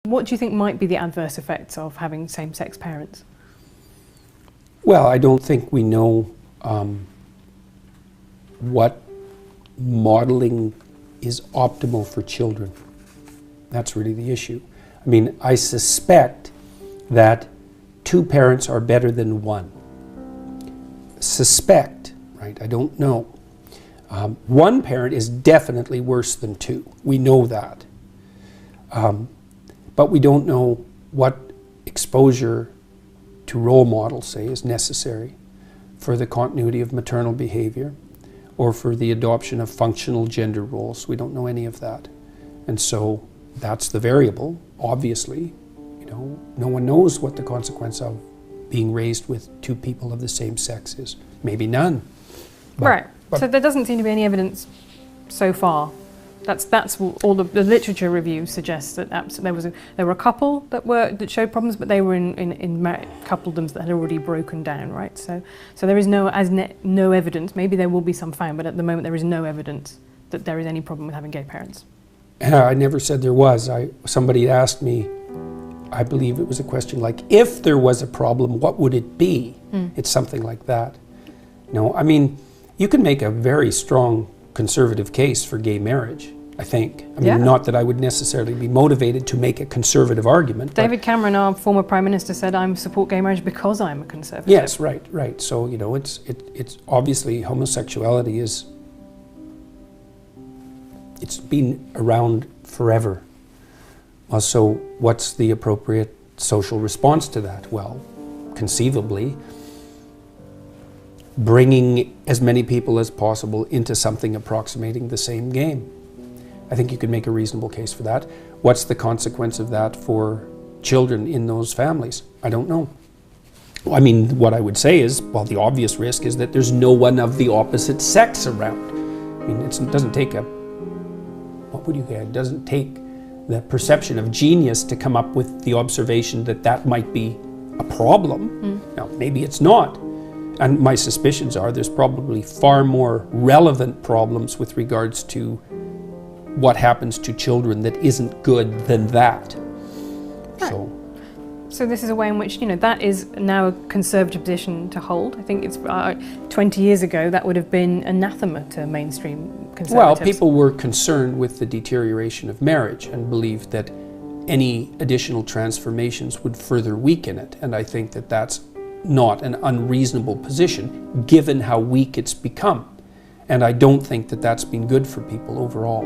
What do you think might be the adverse effects of having same-sex parents? Well, I don't think we know what modeling is optimal for children. That's really the issue. I mean, I suspect that two parents are better than one. Suspect, right? I don't know. One parent is definitely worse than two. We know that. But we don't know what exposure to role models, say, is necessary for the continuity of maternal behavior or for the adoption of functional gender roles. We don't know any of that. And so that's the variable, obviously. You know, no one knows what the consequence of being raised with two people of the same sex is. Maybe none. Right. So there doesn't seem to be any evidence so far. That's all the literature review suggests that there were a couple that showed problems, but they were in coupledoms that had already broken down, right? So there is no evidence. Maybe there will be some found, but at the moment there is no evidence that there is any problem with having gay parents. I never said there was. Somebody asked me, I believe it was a question like, if there was a problem, what would it be? It's something like that. No, I mean, you can make a very strong conservative case for gay marriage, I think. I mean, not that I would necessarily be motivated to make a conservative argument. David Cameron, our former Prime Minister, said, I support gay marriage because I'm a conservative. Yes, right. So, you know, it's obviously homosexuality it's been around forever. Well, so what's the appropriate social response to that? Well, conceivably, bringing as many people as possible into something approximating the same game. I think you could make a reasonable case for that. What's the consequence of that for children in those families? I don't know. Well, I mean, what I would say is, well, the obvious risk is that there's no one of the opposite sex around. I mean, it doesn't take it doesn't take the perception of genius to come up with the observation that that might be a problem. Now, maybe it's not. And my suspicions are there's probably far more relevant problems with regards to what happens to children that isn't good than that. Right. So this is a way in which, you know, that is now a conservative position to hold. I think it's 20 years ago that would have been anathema to mainstream conservatives. Well, people were concerned with the deterioration of marriage and believed that any additional transformations would further weaken it. And I think that that's not an unreasonable position given how weak it's become. And I don't think that that's been good for people overall.